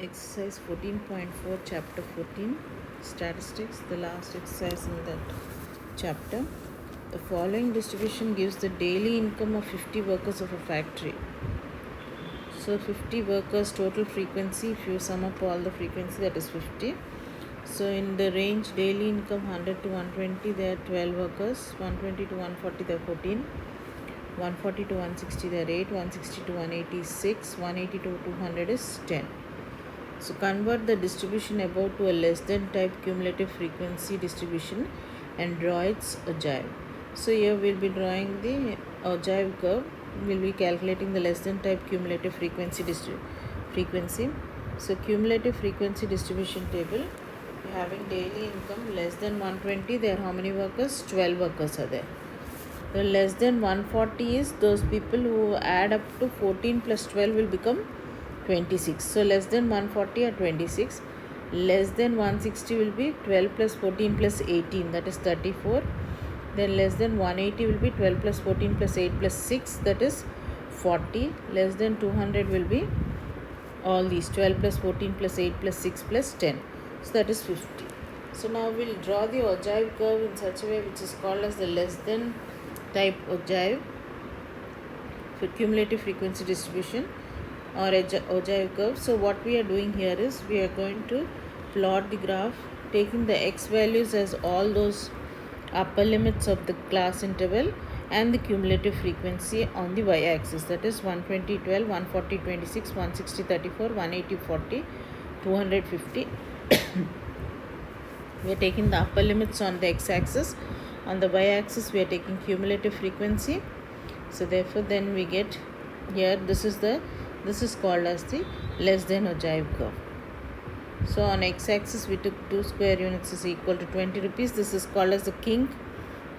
exercise 14.4 chapter 14 statistics, the last exercise in that chapter. The following distribution gives the daily income of 50 workers of a factory. So 50 workers total frequency, if you sum up all the frequency, that is 50. So in the range daily income 100 to 120 there are 12 workers, 120 to 140 there are 14, 140 to 160 there are 8, 160 to 186, 180 to 200 is 10. So convert the distribution above to a less than type cumulative frequency distribution and draw its ogive. So here we will be drawing the ogive curve. We will be calculating the less than type cumulative frequency So cumulative frequency distribution table, having daily income less than 120, there are how many workers? 12 workers are there. The less than 140 is those people who add up to 14 plus 12 will become 26. So less than 140 are 26. Less than 160 will be 12 plus 14 plus 18, that is 34. Then less than 180 will be 12 plus 14 plus 8 plus 6, that is 40. Less than 200 will be all these 12 plus 14 plus 8 plus 6 plus 10. So that is 50. So now we will draw the ogive curve in such a way which is called as the less than type ogive for cumulative frequency distribution or ogive curve. So what we are doing here is we are going to plot the graph taking the x values as all those upper limits of the class interval and the cumulative frequency on the y-axis, that is 120 12, 140 26, 160 34, 180 40, 200 50. We are taking the upper limits on the x-axis. On the y-axis we are taking cumulative frequency. So therefore then we get here, this is called as the less than ogive curve. So on x-axis we took 2 square units is equal to 20 rupees. This is called as the kink.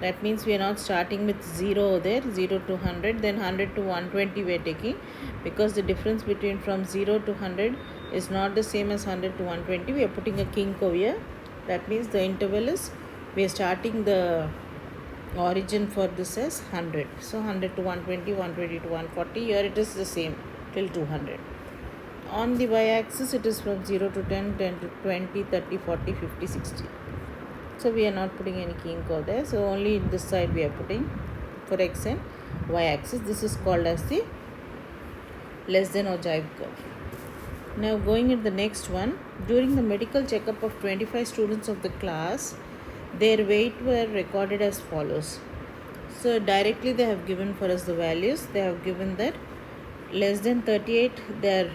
That means we are not starting with 0 there, 0 to 100, then 100 to 120 we are taking, because the difference between from 0 to 100 is not the same as 100 to 120. We are putting a kink over here. That means the interval is, we are starting the origin for this as 100. So 100 to 120, 120 to 140. Here it is the same till 200. On the y-axis it is from 0 to 10, 10 to 20, 30, 40, 50, 60. So we are not putting any kink over there. So only this side we are putting for x and y-axis. This is called as the less than ogive curve. Now going at the next one, during the medical checkup of 25 students of the class, their weight were recorded as follows. So directly they have given for us the values. They have given that less than 38 their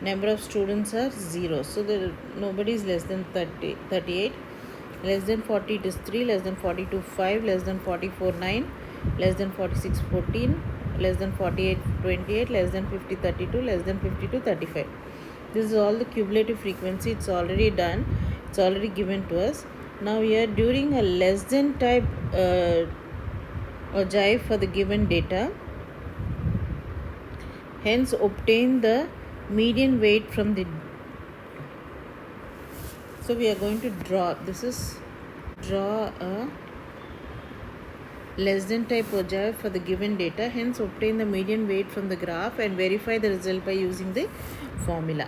number of students are 0. So nobody is less than 38. Less than 40 it is 3, less than 42 5, less than 44 9, less than 46 14, less than 48 28, less than 50 32, less than 52 35. This is all the cumulative frequency. It's already done. It's already given to us. Now here during a less than type ogive for the given data, hence obtain the median weight from the. So we are going to draw a less than type ogive for the given data, hence obtain the median weight from the graph and verify the result by using the formula.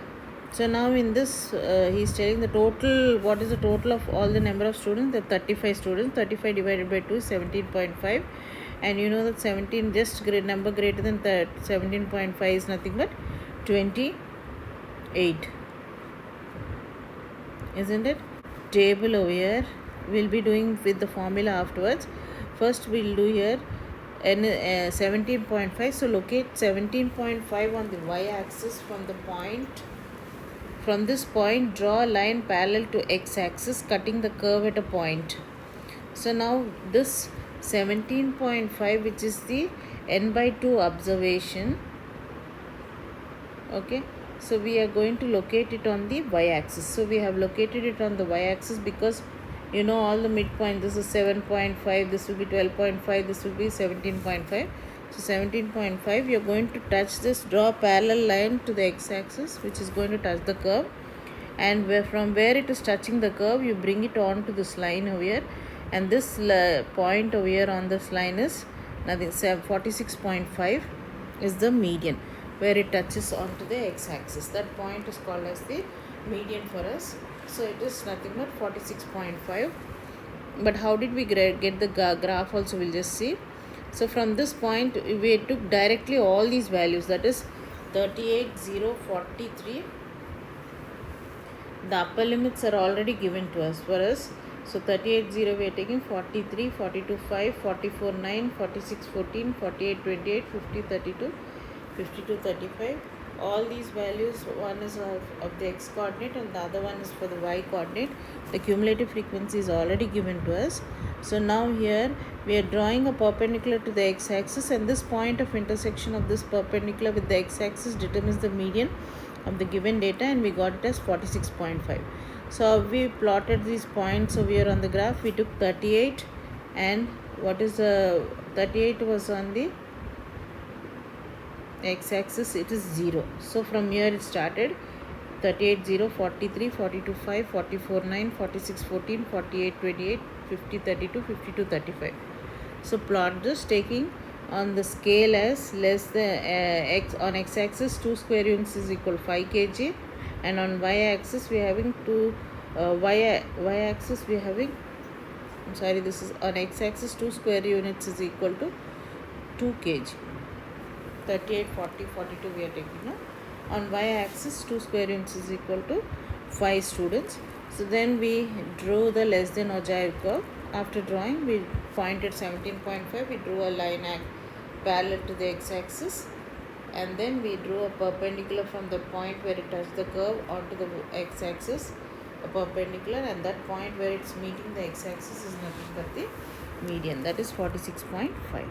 So now in this he is telling the total, what is the total of all the number of students? The 35 students. 35 divided by 2 is 17.5, and you know that 17 just number greater than 17.5 is nothing but 28, isn't it? Table over here we'll be doing with the formula afterwards. First we'll do here and 17.5. so locate 17.5 on the y-axis from this point draw a line parallel to x-axis cutting the curve at a point. So now this 17.5, which is the n by 2 observation, okay, so we are going to locate it on the y-axis. So we have located it on the y-axis because you know all the midpoint. This is 7.5, this will be 12.5, this will be 17.5. So 17.5, you are going to touch this, draw a parallel line to the x-axis which is going to touch the curve, and from where it is touching the curve you bring it on to this line over here, and this point over here on this line is nothing, 46.5 is the median. where it touches onto the x-axis. That point is called as the median for us. So it is nothing but 46.5. But how did we get the graph also, we'll just see. So from this point we took directly all these values, that is 38, 0, 43. The upper limits are already given to us for us. So 38, 0 we are taking 43, 42, 5, 44, 9, 46, 14, 48, 28, 50, 32, 52, 35. All these values, one is of the x coordinate and the other one is for the y coordinate. The cumulative frequency is already given to us. So now here we are drawing a perpendicular to the x-axis, and this point of intersection of this perpendicular with the x-axis determines the median of the given data, and we got it as 46.5. So we plotted these points over here on the graph. We took 38, and what is the 38 was on the x-axis, it is 0. So from here it started 38, 0, 43, 42, 5, 44, 9, 46, 14, 48, 28, 50, 32, 52, 35. So plot this taking on the scale as less than x on x-axis 2 square units is equal to 5 kg, and on y-axis we are having 2 y-axis we are having, I'm sorry, this is on x-axis 2 square units is equal to 2 kg. 38, 40, 42 we are taking now. On y-axis 2 square units is equal to 5 students. So then we drew the less than ogive curve. After drawing, we pointed 17.5, we drew a line parallel to the x-axis, and then we drew a perpendicular from the point where it touched the curve onto the x-axis, a perpendicular, and that point where it's meeting the x-axis is nothing but the median, that is 46.5.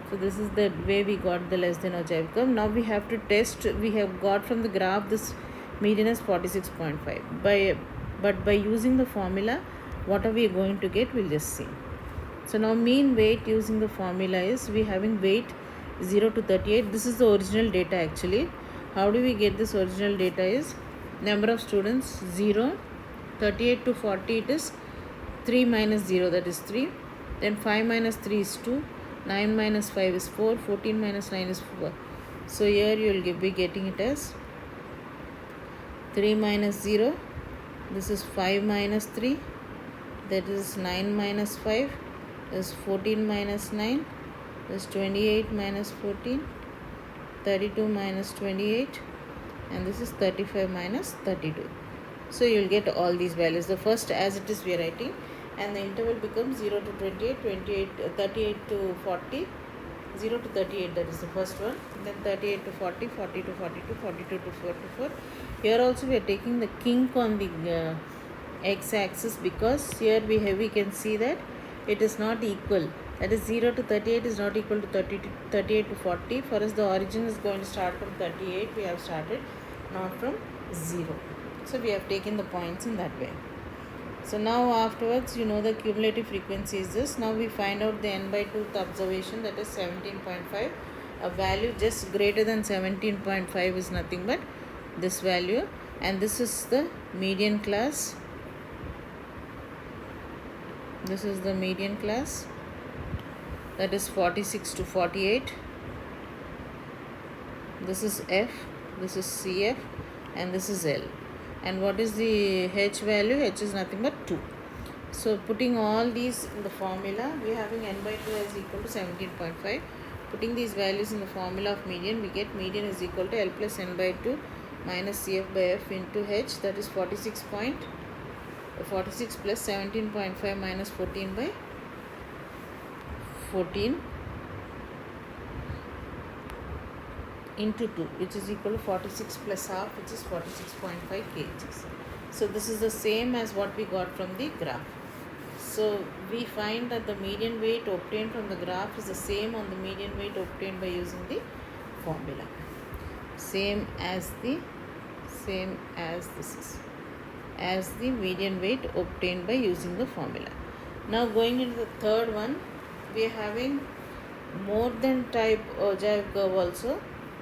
So this is the way we got the less than ogive curve. Now we have to test. We have got from the graph this median is 46.5. But by using the formula, what are we going to get? We'll just see. So now mean weight using the formula is, we having weight 0 to 38. This is the original data actually. How do we get this original data is number of students 0, 38 to 40 it is 3 minus 0, that is 3. Then 5 minus 3 is 2. 9 minus 5 is 4, 14 minus 9 is 4. So here you will be getting it as 3 minus 0, this is 5 minus 3, that is 9 minus 5, this is 14 minus 9, this is 28 minus 14, 32 minus 28, and this is 35 minus 32. So you will get all these values. The first as it is we are writing, and the interval becomes 0 to 28, 38 to 40, 0 to 38, that is the first one. Then 38 to 40, 40 to 42, 42 to 44. Here also we are taking the kink on the x-axis, because here we can see that it is not equal. That is 0 to 38 is not equal to 38 to 40. For us the origin is going to start from 38. We have started not from 0. So we have taken the points in that way. So now afterwards, you know the cumulative frequency is this. Now we find out the n by 2th observation, that is 17.5. A value just greater than 17.5 is nothing but this value, and this is the median class. This is the median class, that is 46 to 48. This is F, this is CF, and this is L. And what is the H value? H is nothing but 2. So putting all these in the formula, we are having n by 2 is equal to 17.5. Putting these values in the formula of median, we get median is equal to L plus n by 2 minus CF by F into H, that is 46 plus 17.5 minus 14 by 14 into 2, which is equal to 46 plus half, which is 46.5 kgs. So this is the same as what we got from the graph. So we find that the median weight obtained from the graph is the same on the median weight obtained by using the formula. Same as this is as the median weight obtained by using the formula. Now going into the third one, we are having more than type ogive curve also.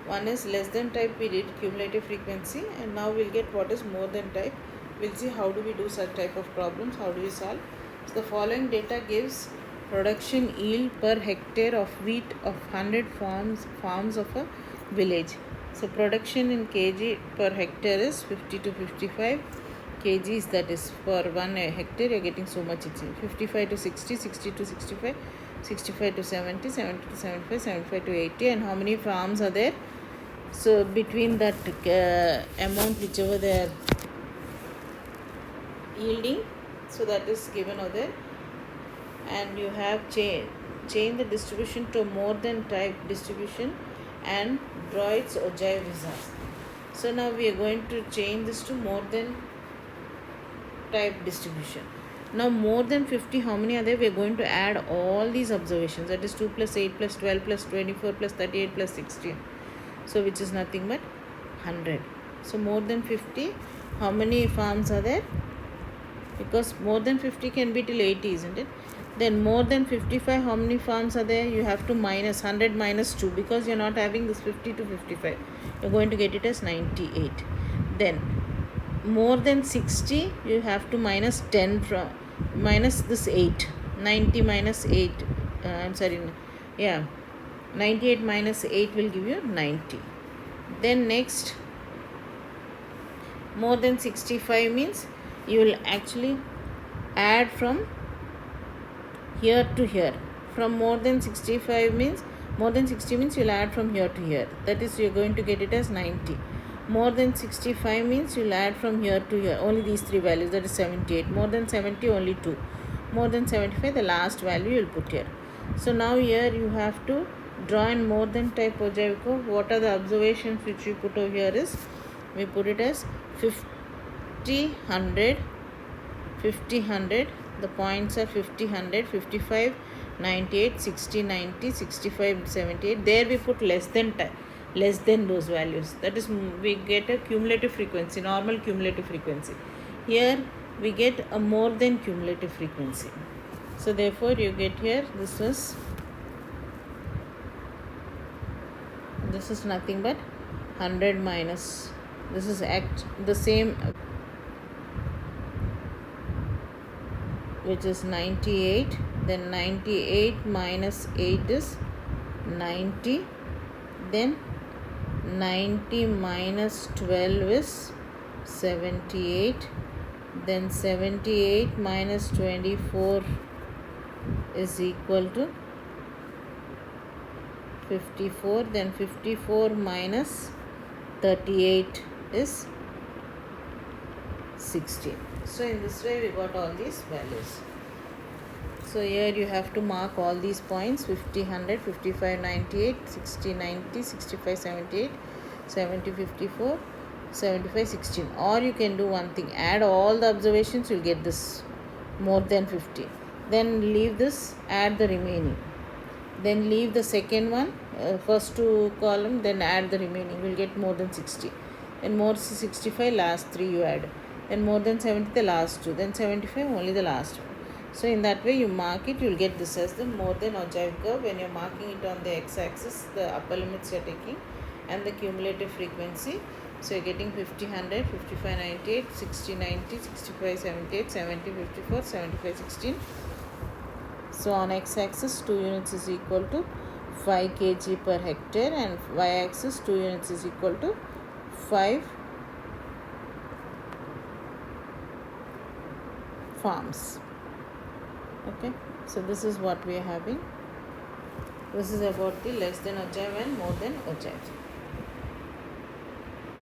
One is less than type, we did cumulative frequency, and now we'll get what is more than type. We'll see how do we do such type of problems, how do we solve. So the following data gives production yield per hectare of wheat of 100 farms of a village. So production in kg per hectare is 50 to 55 kgs, that is for 1 hectare you're getting so much. It's 55 to 60, 60 to 65, 65 to 70, 70 to 75, 75 to 80. And how many farms are there? So between that amount whichever they are yielding, so that is given over there. And you have change the distribution to more than type distribution and draw its ogive results. So now we are going to change this to more than type distribution. Now more than 50, how many are there? We are going to add all these observations, that is 2 plus 8 plus 12 plus 24 plus 38 plus 16, so which is nothing but 100. So more than 50, how many farms are there? Because more than 50 can be till 80, isn't it? Then more than 55, how many farms are there? You have to minus 100 minus 2, because you're not having this 50 to 55. You're going to get it as 98. Then more than 60, you have to minus 10 from minus this 8. 90 minus 8, I'm sorry, yeah, 98 minus 8 will give you 90. Then next, more than 65 means you will actually add from here to here. From more than 65 means, more than 60 means you'll add from here to here, that is you're going to get it as 90. More than 65 means you'll add from here to here, only these three values, that is 78. More than 70, only 2. More than 75, the last value you'll put here. So now here you have to draw in more than type ogive curve. What are the observations which we put over here is, we put it as 50, 100, 50, 100. The points are 50, 100, 55, 98, 60, 90, 65, 78. There we put less than those values. That is, we get a cumulative frequency, normal cumulative frequency. Here we get a more than cumulative frequency. So therefore you get here, this is nothing but 100 minus, this is the same, which is 98. Then 98 minus 8 is 90. Then 90 minus 12 is 78. Then 78 minus 24 is equal to 54. Then 54 minus 38 is 16. So in this way we got all these values. So here you have to mark all these points: 50, 100, 55, 98, 60, 90, 65, 78, 70, 54, 75, 16. Or you can do one thing, add all the observations, you'll get this more than 50. Then leave this, add the remaining. Then leave the second one, first two column, then add the remaining, you'll get more than 60. Then more 65, last 3 you add. Then more than 70, the last 2. Then 75, only the last one. So in that way you mark it, you'll get this as the more than ogive curve. When you're marking it on the x-axis, the upper limits you're taking and the cumulative frequency. So you're getting 50, 100, 55, 98, 60, 90, 65, 78, 70, 54, 75, 16. So on x-axis 2 units is equal to 5 kg per hectare, and y-axis 2 units is equal to 5 farms. Okay, so this is what we are having. This is about the less than ogive and more than ogive.